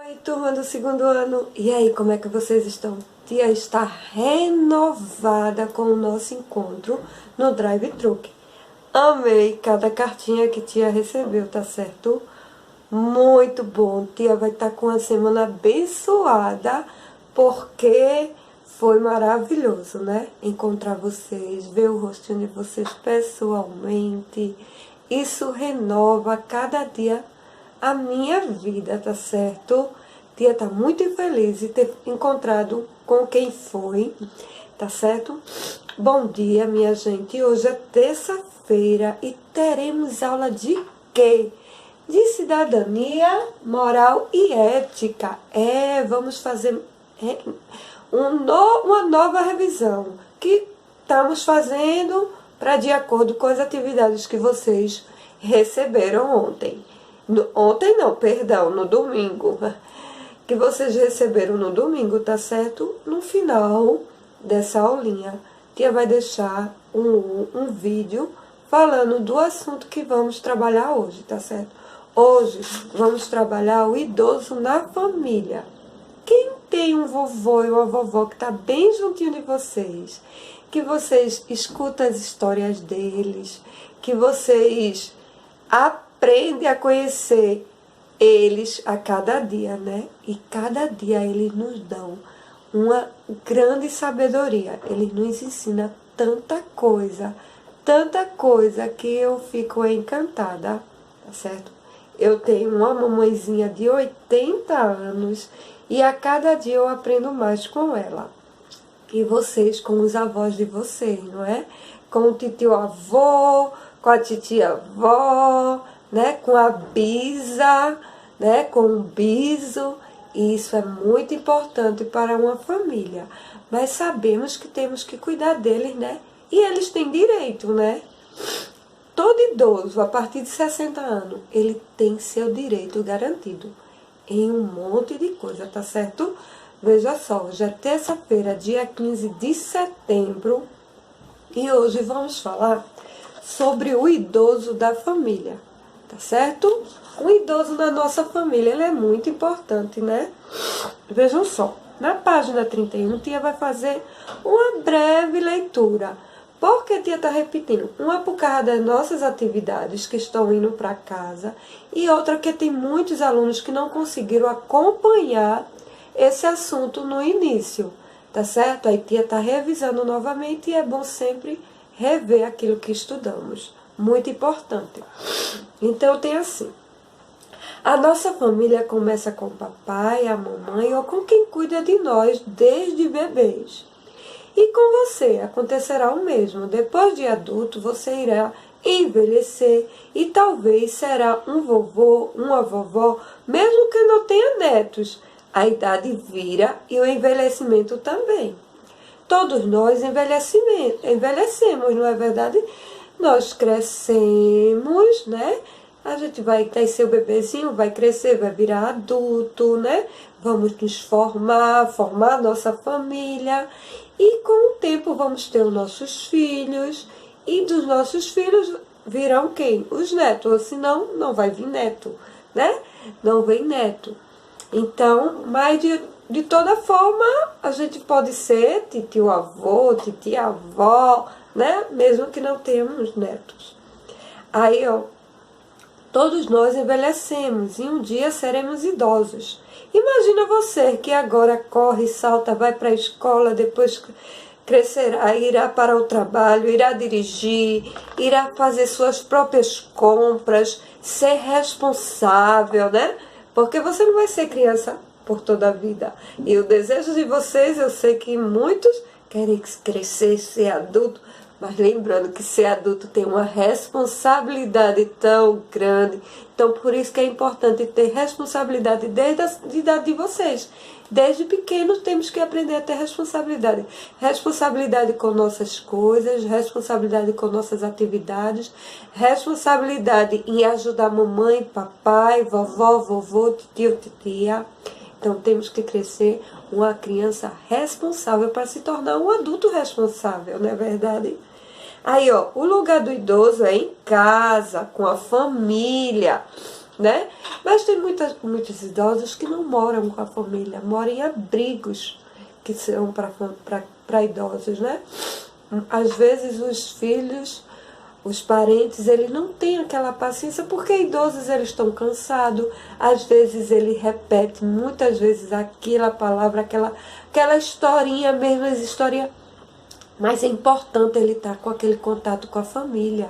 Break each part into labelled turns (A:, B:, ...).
A: Oi, turma do segundo ano. E aí, como é que vocês estão? Tia está renovada com o nosso encontro no Drive-Truck. Amei cada cartinha que tia recebeu, tá certo? Muito bom. Tia vai estar com uma semana abençoada, porque foi maravilhoso, né? Encontrar vocês, ver o rostinho de vocês pessoalmente. Isso renova cada dia a minha vida, tá certo? Tia tá muito infeliz de ter encontrado com quem foi, tá certo? Bom dia, minha gente. Hoje é terça-feira e teremos aula de quê? De cidadania, moral e ética. Vamos fazer uma nova revisão que estamos fazendo para de acordo com as atividades que vocês receberam ontem. Ontem não, perdão, no domingo. Que vocês receberam no domingo, tá certo? No final dessa aulinha, tia vai deixar um vídeo falando do assunto que vamos trabalhar hoje, tá certo? Hoje vamos trabalhar o idoso na família. Quem tem um vovô e uma vovó que tá bem juntinho de vocês, que vocês escutam as histórias deles, que vocês aprendem a conhecer eles a cada dia, né? E cada dia eles nos dão uma grande sabedoria. Eles nos ensinam tanta coisa que eu fico encantada, tá certo? Eu tenho uma mamãezinha de 80 anos e a cada dia eu aprendo mais com ela. E vocês com os avós de vocês, não é? Com o titio avô, com a titia avó, né? Com a bisa, né? Com o biso. E isso é muito importante para uma família. Mas sabemos que temos que cuidar deles, né? E eles têm direito, né? Todo idoso, a partir de 60 anos, ele tem seu direito garantido em um monte de coisa, tá certo? Veja só, hoje é terça-feira, dia 15 de setembro, e hoje vamos falar sobre o idoso da família, tá certo? O idoso da nossa família, ele é muito importante, né? Vejam só, na página 31, tia vai fazer uma breve leitura. Por que tia está repetindo? Uma por causa das nossas atividades que estão indo para casa e outra que tem muitos alunos que não conseguiram acompanhar esse assunto no início, tá certo? Aí tia está revisando novamente e é bom sempre rever aquilo que estudamos. Muito importante. Então tem assim. A nossa família começa com o papai, a mamãe ou com quem cuida de nós desde bebês. E com você acontecerá o mesmo. Depois de adulto, você irá envelhecer e talvez será um vovô, uma vovó, mesmo que não tenha netos. A idade vira e o envelhecimento também. Todos nós envelhecemos, não é verdade? Nós crescemos, né? A gente vai ter seu bebezinho, vai crescer, vai virar adulto, né? Vamos nos formar nossa família. E com o tempo vamos ter os nossos filhos. E dos nossos filhos virão quem? Os netos. Ou senão, não vai vir neto, né? Não vem neto. Então, mas de toda forma, a gente pode ser titio avô, titia avó, né? Mesmo que não tenhamos netos. Aí, ó. Todos nós envelhecemos e um dia seremos idosos. Imagina você que agora corre, salta, vai para a escola, depois crescerá, irá para o trabalho, irá dirigir, irá fazer suas próprias compras, ser responsável, né? Porque você não vai ser criança por toda a vida. E o desejo de vocês, eu sei que muitos querem crescer, ser adulto, mas lembrando que ser adulto tem uma responsabilidade tão grande. Então, por isso que é importante ter responsabilidade desde a idade de vocês. Desde pequenos temos que aprender a ter responsabilidade. Responsabilidade com nossas coisas, responsabilidade com nossas atividades, responsabilidade em ajudar mamãe, papai, vovó, vovô, tio, titia. Então, temos que crescer uma criança responsável para se tornar um adulto responsável, não é verdade? Aí, ó, o lugar do idoso é em casa, com a família. né? Mas tem muitos idosos que não moram com a família, moram em abrigos que são para idosos, né? Às vezes os filhos, os parentes, eles não têm aquela paciência porque idosos eles estão cansados. Às vezes ele repete muitas vezes aquela palavra, aquela historinha mesmo, as historinhas. Mas é importante ele estar com aquele contato com a família,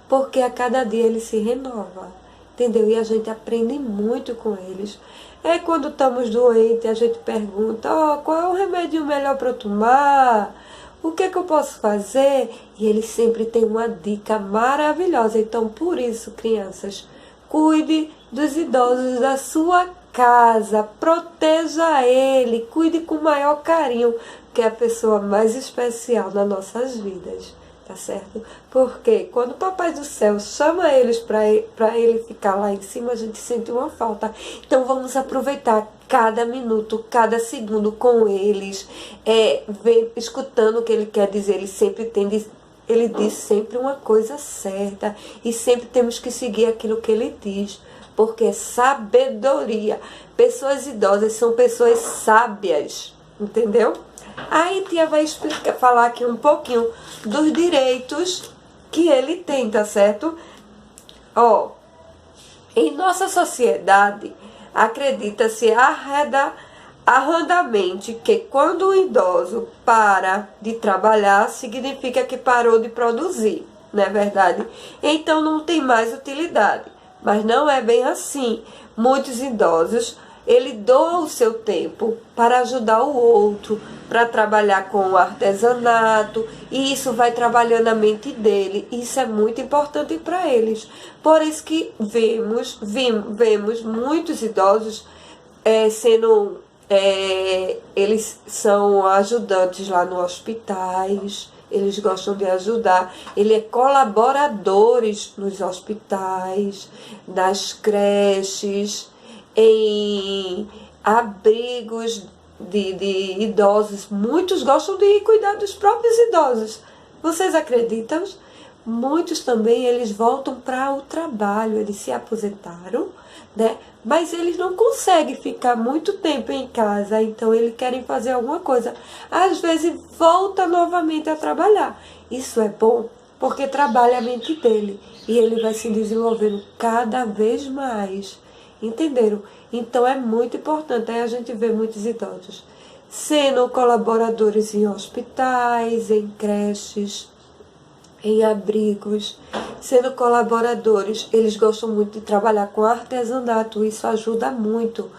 A: porque a cada dia ele se renova, entendeu? E a gente aprende muito com eles. É quando estamos doentes, a gente pergunta, qual é o remédio melhor para eu tomar? O que é que eu posso fazer? E ele sempre tem uma dica maravilhosa. Então, por isso, crianças, cuide dos idosos da sua casa, proteja ele, cuide com o maior carinho, que é a pessoa mais especial nas nossas vidas, tá certo? Porque quando o Papai do Céu chama eles para ele ficar lá em cima, a gente sente uma falta. Então vamos aproveitar cada minuto, cada segundo com eles, escutando o que ele quer dizer. Ele diz sempre uma coisa certa e sempre temos que seguir aquilo que ele diz, porque é sabedoria. Pessoas idosas são pessoas sábias, entendeu? Aí tia vai falar aqui um pouquinho dos direitos que ele tem, tá certo? Em nossa sociedade, acredita-se arrandamente que quando um idoso para de trabalhar, significa que parou de produzir, não é verdade? Então não tem mais utilidade. Mas não é bem assim. Muitos idosos, ele doa o seu tempo para ajudar o outro, para trabalhar com o artesanato, e isso vai trabalhando a mente dele. Isso é muito importante para eles. Por isso que vemos muitos idosos eles são ajudantes lá nos hospitais, eles gostam de ajudar, ele é colaboradores nos hospitais, nas creches, em abrigos de idosos. Muitos gostam de cuidar dos próprios idosos. Vocês acreditam? Muitos também, eles voltam para o trabalho, eles se aposentaram, né? Mas eles não conseguem ficar muito tempo em casa, então eles querem fazer alguma coisa. Às vezes volta novamente a trabalhar. Isso é bom, porque trabalha a mente dele e ele vai se desenvolvendo cada vez mais. Entenderam? Então é muito importante. Aí a gente vê muitos idosos sendo colaboradores em hospitais, em creches, em abrigos, sendo colaboradores. Eles gostam muito de trabalhar com artesanato, isso ajuda muito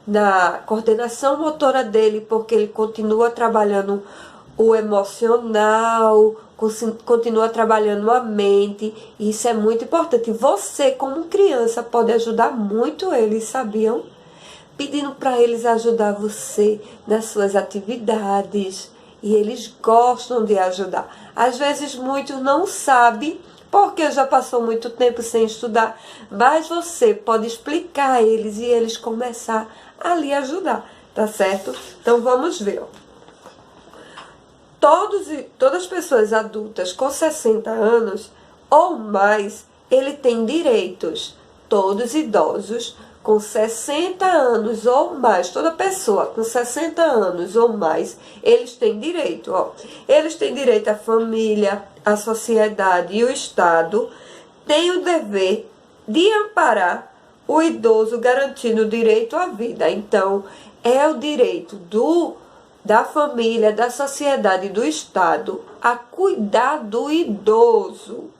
A: na coordenação motora dele, porque ele continua trabalhando o emocional, continua trabalhando a mente, e isso é muito importante. Você, como criança, pode ajudar muito eles, sabiam? Pedindo para eles ajudar você nas suas atividades, e eles gostam de ajudar. Às vezes muitos não sabem, porque já passou muito tempo sem estudar, mas você pode explicar a eles e eles começar a lhe ajudar, tá certo? Então vamos ver. Todas as pessoas adultas com 60 anos ou mais, ele tem direitos. Todos idosos com 60 anos ou mais, toda pessoa com 60 anos ou mais, eles têm direito. Eles têm direito à família, à sociedade e o Estado têm o dever de amparar o idoso, garantindo o direito à vida. Então, é o direito da família, da sociedade e do Estado a cuidar do idoso.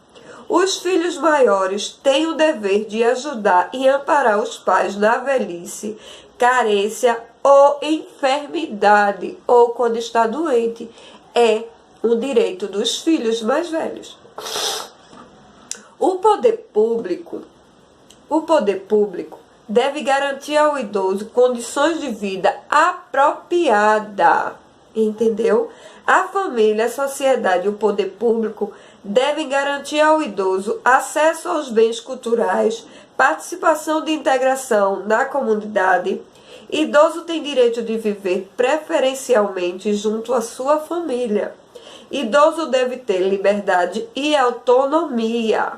A: Os filhos maiores têm o dever de ajudar e amparar os pais na velhice, carência ou enfermidade, ou quando está doente. É um direito dos filhos mais velhos. O poder público deve garantir ao idoso condições de vida apropriadas, entendeu? A família, a sociedade e o poder público devem garantir ao idoso acesso aos bens culturais, participação de integração na comunidade. Idoso tem direito de viver preferencialmente junto à sua família. Idoso deve ter liberdade e autonomia.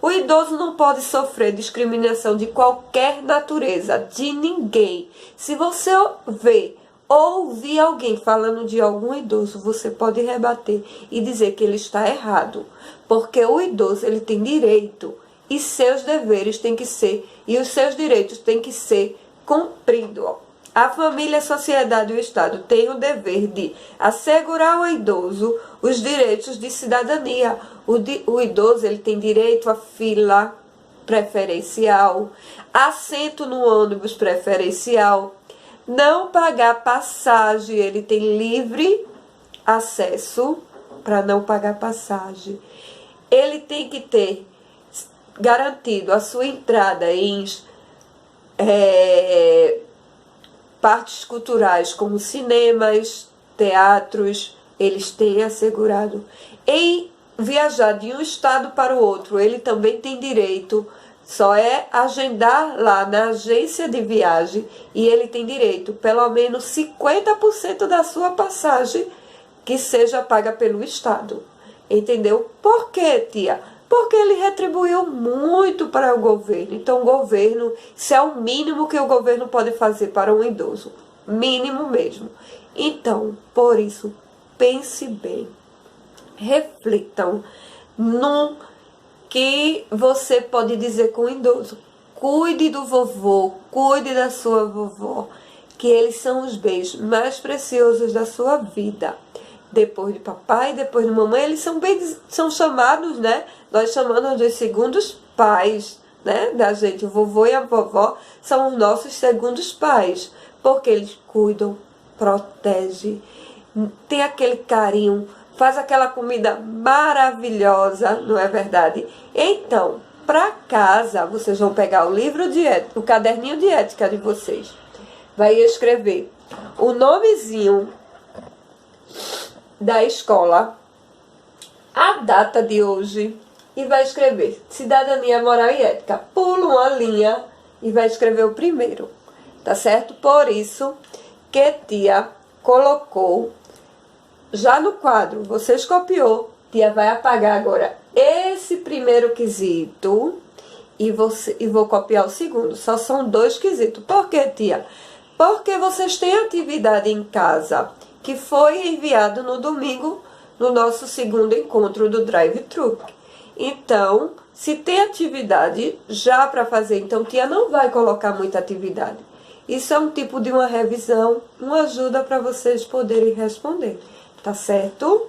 A: O idoso não pode sofrer discriminação de qualquer natureza, de ninguém. Se você vê ou ouvir alguém falando de algum idoso, você pode rebater e dizer que ele está errado. Porque o idoso, ele tem direito e seus deveres têm que ser, e os seus direitos têm que ser cumpridos. A família, a sociedade e o Estado têm o dever de assegurar ao idoso os direitos de cidadania. O idoso, ele tem direito a fila preferencial, assento no ônibus preferencial, não pagar passagem, ele tem livre acesso para não pagar passagem. Ele tem que ter garantido a sua entrada em partes culturais como cinemas, teatros, eles têm assegurado. Em viajar de um estado para o outro, ele também tem direito, só é agendar lá na agência de viagem e ele tem direito, pelo menos 50% da sua passagem que seja paga pelo Estado. Entendeu? Por quê, tia? Porque ele retribuiu muito para o governo. Então, o governo, isso é o mínimo que o governo pode fazer para um idoso. Mínimo mesmo. Então, por isso, pense bem. Reflitam no que você pode dizer com o idoso. Cuide do vovô, cuide da sua vovó, que eles são os bens mais preciosos da sua vida. Depois de papai, depois de mamãe, eles são chamados, né? Nós chamamos de segundos pais, né? Da gente. O vovô e a vovó são os nossos segundos pais, porque eles cuidam, protegem, tem aquele carinho, faz aquela comida maravilhosa, não é verdade? Então, para casa, vocês vão pegar o livro de ética, o caderninho de ética de vocês. Vai escrever o nomezinho da escola, a data de hoje e vai escrever cidadania, moral e ética. Pula uma linha e vai escrever o primeiro, tá certo? Por isso que tia colocou já no quadro, vocês copiou, tia vai apagar agora esse primeiro quesito e vou copiar o segundo. Só são 2 quesitos. Por que, tia? Porque vocês têm atividade em casa que foi enviado no domingo, no nosso segundo encontro do drive-thru. Então, se tem atividade já para fazer, então tia não vai colocar muita atividade. Isso é um tipo de uma revisão, uma ajuda para vocês poderem responder. Tá certo?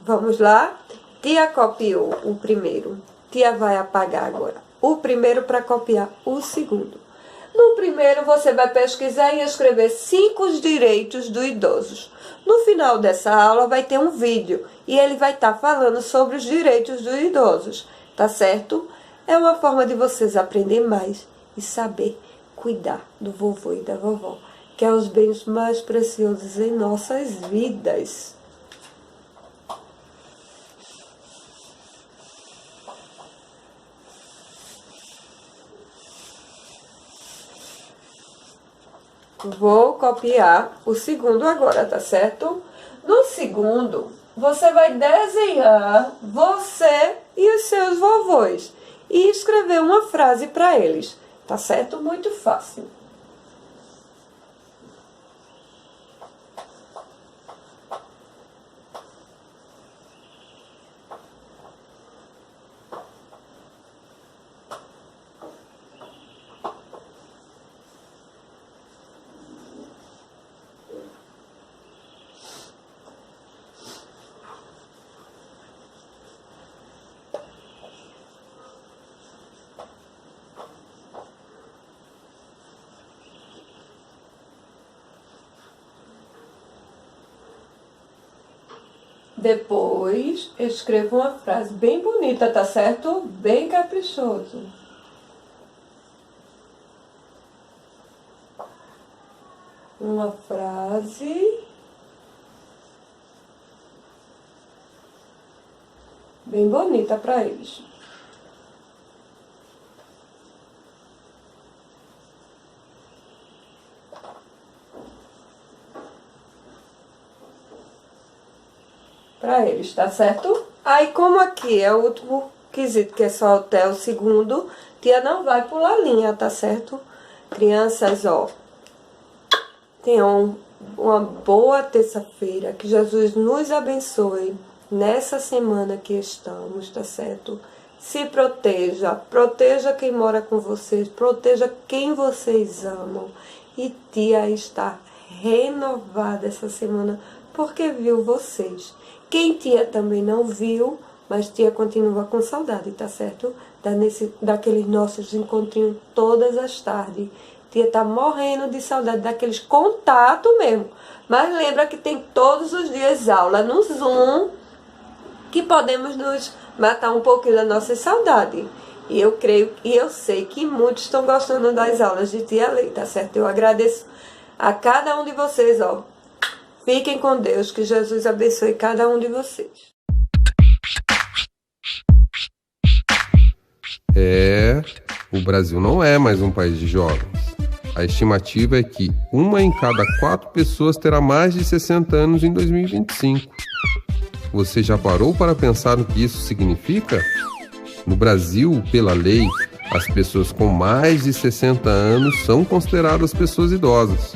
A: Vamos lá? Tia copiou o primeiro. Tia vai apagar agora o primeiro para copiar o segundo. No primeiro, você vai pesquisar e escrever 5 direitos dos idosos. No final dessa aula, vai ter um vídeo e ele vai estar falando sobre os direitos dos idosos, tá certo? É uma forma de vocês aprender mais e saber cuidar do vovô e da vovó, que é os bens mais preciosos em nossas vidas. Vou copiar o segundo agora, tá certo? No segundo, você vai desenhar você e os seus vovôs e escrever uma frase para eles, tá certo? Muito fácil. Depois, escreva uma frase bem bonita, tá certo? Bem caprichoso. Uma frase bem bonita para eles. Para eles, tá certo? Aí, como aqui é o último quesito que é só até o segundo, tia não vai pular linha, tá certo? Crianças, ó, tenham uma boa terça-feira, que Jesus nos abençoe nessa semana que estamos, tá certo? Se proteja, proteja quem mora com vocês, proteja quem vocês amam. E tia está renovada essa semana porque viu vocês. Quem tia também não viu, mas tia continua com saudade, tá certo? Daqueles nossos encontrinhos todas as tardes. Tia tá morrendo de saudade daqueles contatos mesmo. Mas lembra que tem todos os dias aula no Zoom, que podemos nos matar um pouquinho da nossa saudade. E eu creio e eu sei que muitos estão gostando das aulas de tia Lei, tá certo? Eu agradeço a cada um de vocês, ó. Fiquem com Deus, que Jesus abençoe cada um de vocês.
B: O Brasil não é mais um país de jovens. A estimativa é que 1 em cada 4 pessoas terá mais de 60 anos em 2025. Você já parou para pensar no que isso significa? No Brasil, pela lei, as pessoas com mais de 60 anos são consideradas pessoas idosas.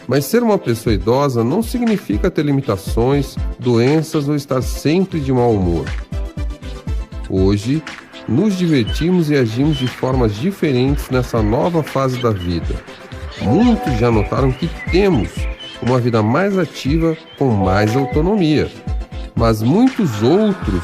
B: Mas ser uma pessoa idosa não significa ter limitações, doenças ou estar sempre de mau humor. Hoje, nos divertimos e agimos de formas diferentes nessa nova fase da vida. Muitos já notaram que temos uma vida mais ativa com mais autonomia. Mas muitos outros,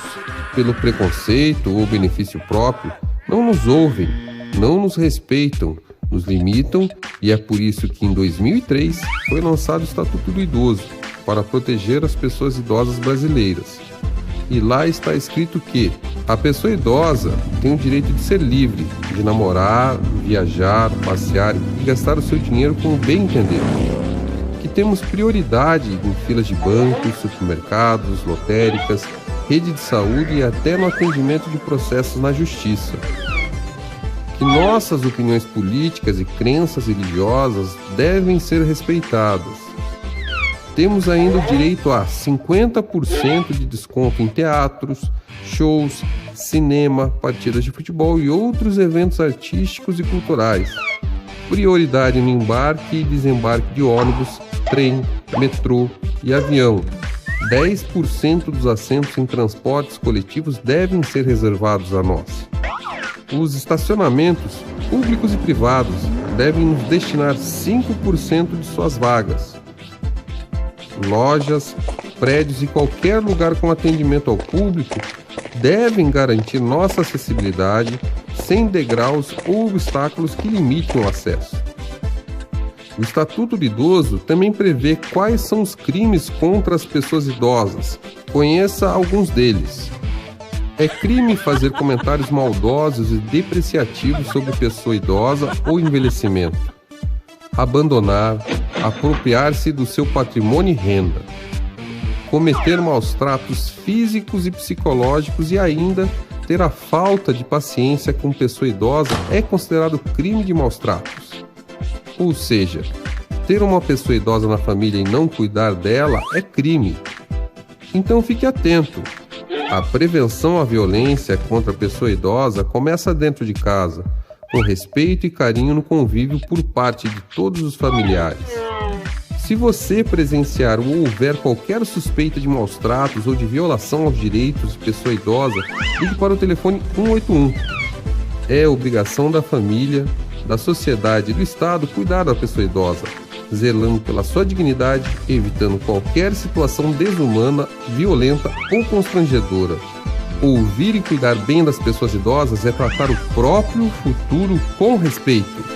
B: pelo preconceito ou benefício próprio, não nos ouvem, não nos respeitam, nos limitam, e é por isso que em 2003 foi lançado o Estatuto do Idoso para proteger as pessoas idosas brasileiras. E lá está escrito que a pessoa idosa tem o direito de ser livre, de namorar, viajar, passear e gastar o seu dinheiro como bem entender. Que temos prioridade em filas de bancos, supermercados, lotéricas, rede de saúde e até no atendimento de processos na justiça. Que nossas opiniões políticas e crenças religiosas devem ser respeitadas. Temos ainda o direito a 50% de desconto em teatros, shows, cinema, partidas de futebol e outros eventos artísticos e culturais. Prioridade no embarque e desembarque de ônibus, trem, metrô e avião. 10% dos assentos em transportes coletivos devem ser reservados a nós. Os estacionamentos, públicos e privados, devem nos destinar 5% de suas vagas. Lojas, prédios e qualquer lugar com atendimento ao público devem garantir nossa acessibilidade sem degraus ou obstáculos que limitem o acesso. O Estatuto do Idoso também prevê quais são os crimes contra as pessoas idosas. Conheça alguns deles. É crime fazer comentários maldosos e depreciativos sobre pessoa idosa ou envelhecimento. Abandonar, apropriar-se do seu patrimônio e renda. Cometer maus tratos físicos e psicológicos e ainda ter a falta de paciência com pessoa idosa é considerado crime de maus tratos. Ou seja, ter uma pessoa idosa na família e não cuidar dela é crime. Então fique atento. A prevenção à violência contra a pessoa idosa começa dentro de casa, com respeito e carinho no convívio por parte de todos os familiares. Se você presenciar ou houver qualquer suspeita de maus tratos ou de violação aos direitos de pessoa idosa, ligue para o telefone 181. É obrigação da família, da sociedade e do Estado cuidar da pessoa idosa, zelando pela sua dignidade, evitando qualquer situação desumana, violenta ou constrangedora. Ouvir e cuidar bem das pessoas idosas é tratar o próprio futuro com respeito.